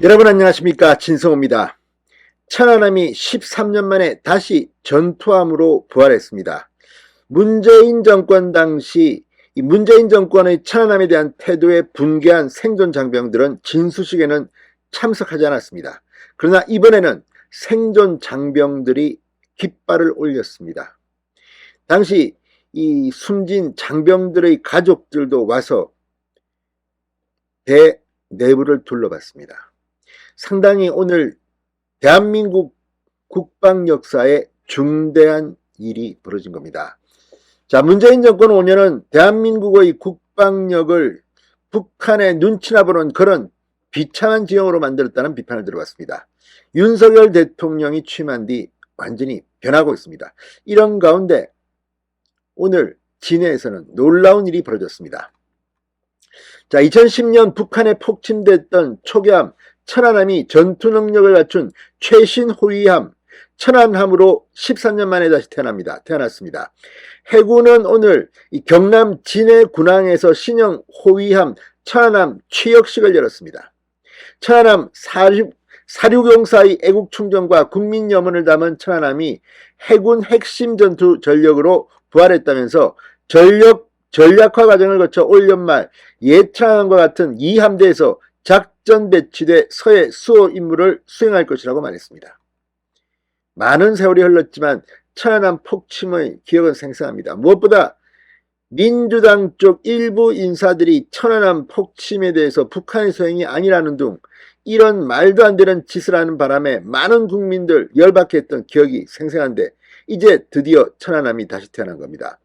여러분 안녕하십니까, 진성호입니다. 천안함이 13년 만에 다시 전투함으로 부활했습니다. 문재인 정권 당시 이 문재인 정권의 천안함에 대한 태도에 분개한 생존 장병들은 진수식에는 참석하지 않았습니다. 그러나 이번에는 생존 장병들이 깃발을 올렸습니다. 당시 이 숨진 장병들의 가족들도 와서 배 내부를 둘러봤습니다. 상당히 오늘 대한민국 국방 역사에 중대한 일이 벌어진 겁니다. 자, 문재인 정권 5년은 대한민국의 국방력을 북한의 눈치나 보는 그런 비참한 지형으로 만들었다는 비판을 들어봤습니다. 윤석열 대통령이 취임한 뒤 완전히 변하고 있습니다. 이런 가운데 오늘 진해에서는 놀라운 일이 벌어졌습니다. 자, 2010년 북한에 폭침됐던 초계함 천안함이 전투 능력을 갖춘 최신 호위함 천안함으로 13년 만에 다시 태어났습니다. 해군은 오늘 이 경남 진해 군항에서 신형 호위함 천안함 취역식을 열었습니다. 천안함 사륙용사의 애국충전과 국민염원을 담은 천안함이 해군 핵심 전투 전력으로 부활했다면서 전략화 과정을 거쳐 올 연말 예천함과 같은 이 함대에서 작전 배치돼 서해 수호 임무를 수행할 것이라고 말했습니다. 많은 세월이 흘렀지만 천안함 폭침의 기억은 생생합니다. 무엇보다 민주당 쪽 일부 인사들이 천안함 폭침에 대해서 북한의 소행이 아니라는 등 이런 말도 안 되는 짓을 하는 바람에 많은 국민들 열받게 했던 기억이 생생한데 이제 드디어 천안함이 다시 태어난 겁니다.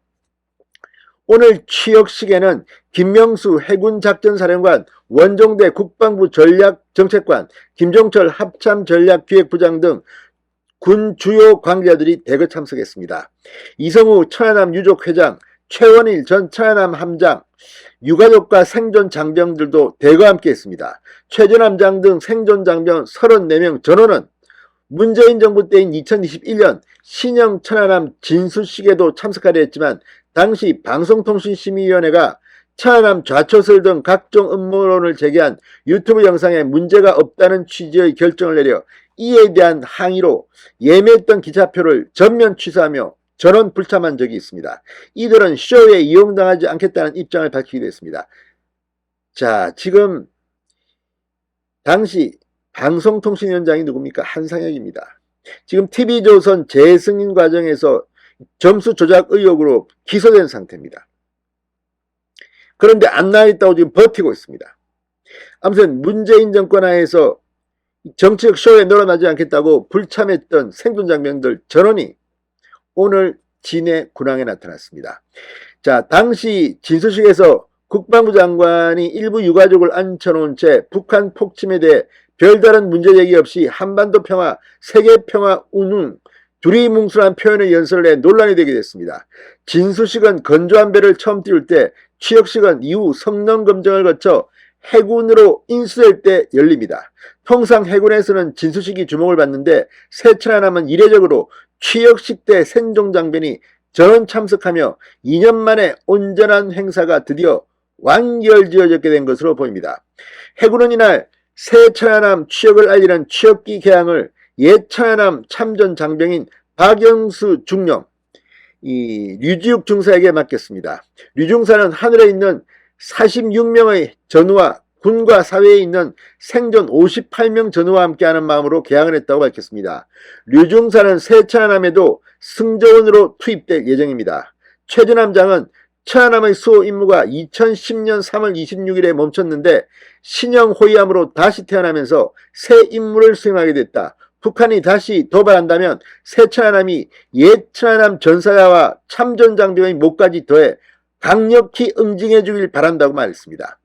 오늘 취역식에는 김명수 해군작전사령관, 원종대 국방부 전략정책관, 김종철 합참전략기획부장 등 군 주요 관계자들이 대거 참석했습니다. 이성우 천안함 유족회장, 최원일 전 천안함 함장, 유가족과 생존 장병들도 대거 함께했습니다. 최전함장 등 생존 장병 34명 전원은 문재인 정부 때인 2021년 신형 천안함 진수식에도 참석하려 했지만 당시 방송통신심의위원회가 천안함 좌초설 등 각종 음모론을 제기한 유튜브 영상에 문제가 없다는 취지의 결정을 내려 이에 대한 항의로 예매했던 기차표를 전면 취소하며 전원 불참한 적이 있습니다. 이들은 쇼에 이용당하지 않겠다는 입장을 밝히기도 했습니다. 자, 지금 당시 방송통신위원장이 누굽니까? 한상혁입니다. 지금 TV조선 재승인 과정에서 점수 조작 의혹으로 기소된 상태입니다. 그런데 안 나와있다고 지금 버티고 있습니다. 아무튼 문재인 정권 하에서 정치적 쇼에 놀아나지 않겠다고 불참했던 생존 장병들 전원이 오늘 진해 군항에 나타났습니다. 자, 당시 진수식에서 국방부 장관이 일부 유가족을 앉혀놓은 채 북한 폭침에 대해 별다른 문제 제기 없이 한반도 평화, 세계 평화 운운 두리뭉술한 표현의 연설을 해 논란이 되게 됐습니다. 진수식은 건조한 배를 처음 띄울 때, 취역식은 이후 성능 검증을 거쳐 해군으로 인수될 때 열립니다. 통상 해군에서는 진수식이 주목을 받는데 새 천안함은 이례적으로 취역식 때 생존 장병이 전원 참석하며 2년 만에 온전한 행사가 드디어 완결지어졌게 된 것으로 보입니다. 해군은 이날 새 천안함 취역을 알리는 취역기 개항을 옛 천안함 참전 장병인 박영수 중령, 류지욱 중사에게 맡겼습니다. 류 중사는 하늘에 있는 46명의 전우와 군과 사회에 있는 생존 58명 전우와 함께하는 마음으로 개항을 했다고 밝혔습니다. 류 중사는 새 천안함에도 승조원으로 투입될 예정입니다. 최전함장은 천안함의 수호 임무가 2010년 3월 26일에 멈췄는데 신형 호위함으로 다시 태어나면서 새 임무를 수행하게 됐다. 북한이 다시 도발한다면 새 천안함이 옛 천안함 전사자와 참전 장병의 목까지 더해 강력히 응징해 주길 바란다고 말했습니다.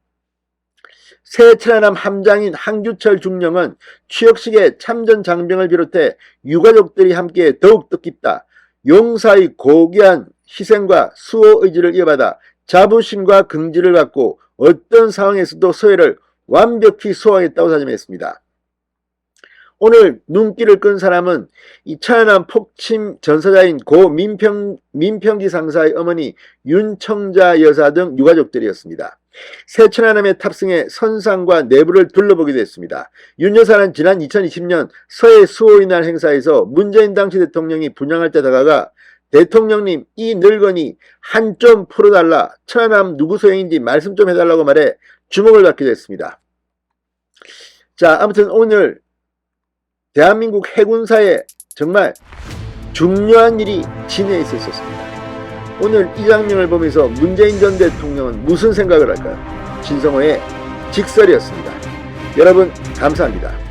새 천안함 함장인 한규철 중령은 취역식에 참전 장병을 비롯해 유가족들이 함께 더욱 뜻깊다. 용사의 고귀한 희생과 수호 의지를 이어받아 자부심과 긍지를 갖고 어떤 상황에서도 서해를 완벽히 수호하겠다고 다짐했습니다. 오늘 눈길을 끈 사람은 이 천안함 폭침 전사자인 고 민평지 상사의 어머니 윤청자 여사 등 유가족들이었습니다. 새 천안함에 탑승해 선상과 내부를 둘러보기도 했습니다. 윤 여사는 지난 2020년 서해 수호의 날 행사에서 문재인 당시 대통령이 분양할 때 다가가 대통령님 이 늙은이 한 좀 풀어달라, 천안함 누구 소행인지 말씀 좀 해달라고 말해 주목을 받기도 했습니다. 자, 아무튼 오늘 대한민국 해군사에 정말 중요한 일이 진해 있었습니다. 오늘 이 장면을 보면서 문재인 전 대통령은 무슨 생각을 할까요? 진성호의 직설이었습니다. 여러분 감사합니다.